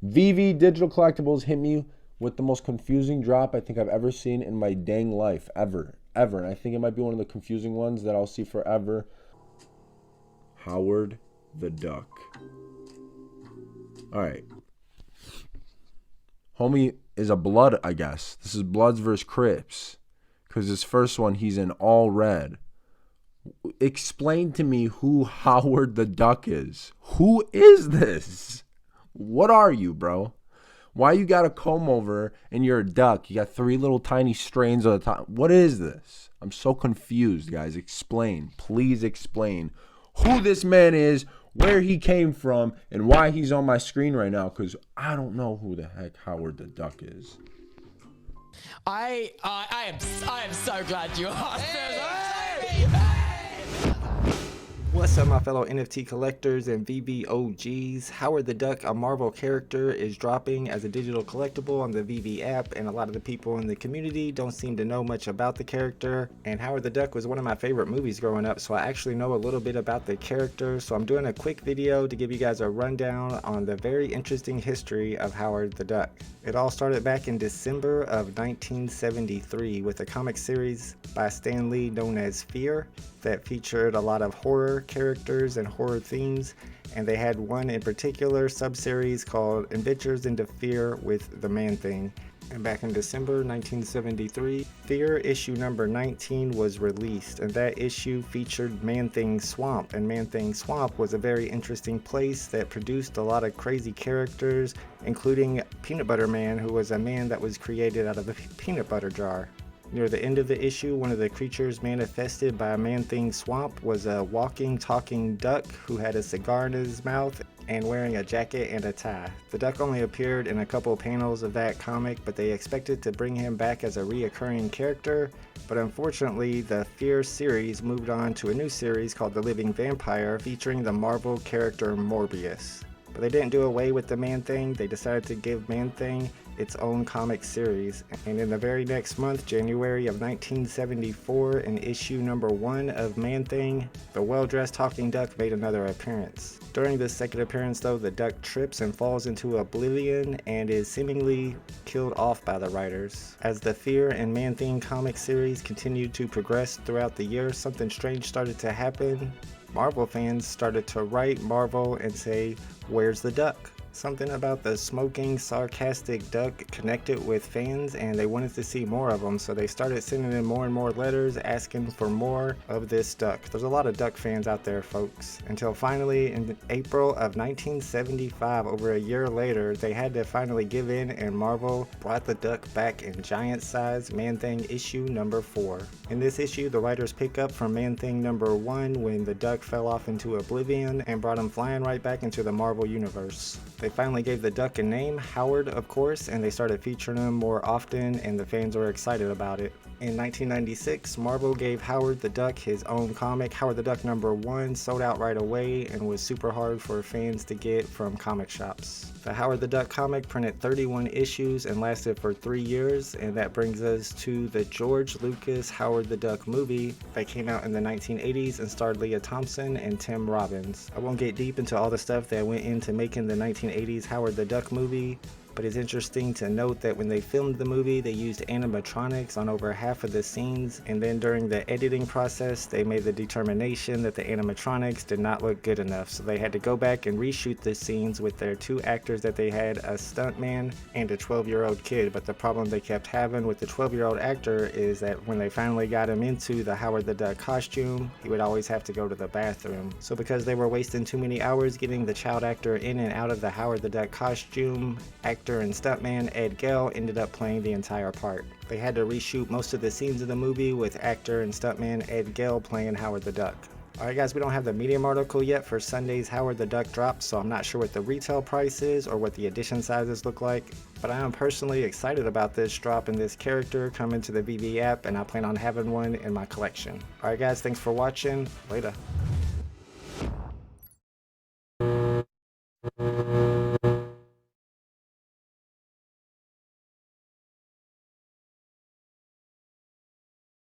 VeVe Digital Collectibles hit me with the most confusing drop I think I've ever seen in my dang life, ever. And I think it might be one of the confusing ones that I'll see forever. Howard the Duck. Alright. Homie is a blood, I guess. This is Bloods versus Crips. Because this first one, he's in all red. Explain to me who Howard the Duck is. Who is this? What are you, bro? Why you got a comb over and you're a duck? You got 3 little tiny strains on the top. What is this? I'm so confused, guys. Explain. Please explain who this man is, where he came from, and why he's on my screen right now, because I don't know who the heck Howard the Duck is. I am so glad you asked this. What's up, my fellow NFT collectors and VeVe OGs? Howard the Duck, a Marvel character, is dropping as a digital collectible on the VeVe app, and a lot of the people in the community don't seem to know much about the character. And Howard the Duck was one of my favorite movies growing up, so I actually know a little bit about the character. So I'm doing a quick video to give you guys a rundown on the very interesting history of Howard the Duck. It all started back in December of 1973 with a comic series by Stan Lee known as Fear that featured a lot of horror characters and horror themes, and they had one in particular sub-series called Adventures into Fear with the Man-Thing. And back in December 1973, Fear issue number 19 was released, and that issue featured Man-Thing Swamp, and Man-Thing Swamp was a very interesting place that produced a lot of crazy characters, including Peanut Butter Man, who was a man that was created out of a peanut butter jar. Near the end of the issue, one of the creatures manifested by Man-Thing Swamp was a walking, talking duck who had a cigar in his mouth and wearing a jacket and a tie. The duck only appeared in a couple panels of that comic, but they expected to bring him back as a reoccurring character, but unfortunately the Fear series moved on to a new series called The Living Vampire featuring the Marvel character Morbius. But they didn't do away with the Man-Thing. They decided to give Man-Thing its own comic series, and in the very next month, January of 1974, in issue number 1 of Man-Thing, the well-dressed talking duck made another appearance. During this second appearance though, the duck trips and falls into oblivion and is seemingly killed off by the writers. As the Fear and Man-Thing comic series continued to progress throughout the year, something strange started to happen. Marvel fans started to write Marvel and say, "Where's the duck?" Something about the smoking, sarcastic duck connected with fans, and they wanted to see more of them, so they started sending in more and more letters asking for more of this duck. There's a lot of duck fans out there, folks. Until finally, in April of 1975, over a year later, they had to finally give in, and Marvel brought the duck back in giant size Man-Thing issue number 4. In this issue, the writers pick up from Man-Thing number 1 when the duck fell off into oblivion and brought him flying right back into the Marvel universe. They finally gave the duck a name, Howard of course, and they started featuring him more often, and the fans were excited about it. In 1996, Marvel gave Howard the Duck his own comic. Howard the Duck number 1 sold out right away and was super hard for fans to get from comic shops. The Howard the Duck comic printed 31 issues and lasted for 3 years, and that brings us to the George Lucas Howard the Duck movie that came out in the 1980s and starred Leah Thompson and Tim Robbins. I won't get deep into all the stuff that went into making the 1980s Howard the Duck movie, but it's interesting to note that when they filmed the movie, they used animatronics on over half of the scenes, and then during the editing process, they made the determination that the animatronics did not look good enough, so they had to go back and reshoot the scenes with their 2 actors that they had, a stuntman and a 12-year-old kid. But the problem they kept having with the 12-year-old actor is that when they finally got him into the Howard the Duck costume, he would always have to go to the bathroom. So because they were wasting too many hours getting the child actor in and out of the Howard the Duck costume, actor and stuntman Ed Gale ended up playing the entire part. They had to reshoot most of the scenes of the movie with actor and stuntman Ed Gale playing Howard the Duck. Alright guys, we don't have the Medium article yet for Sunday's Howard the Duck drop, so I'm not sure what the retail price is or what the edition sizes look like, but I am personally excited about this drop and this character coming to the VeVe app, and I plan on having one in my collection. Alright guys, thanks for watching. Later.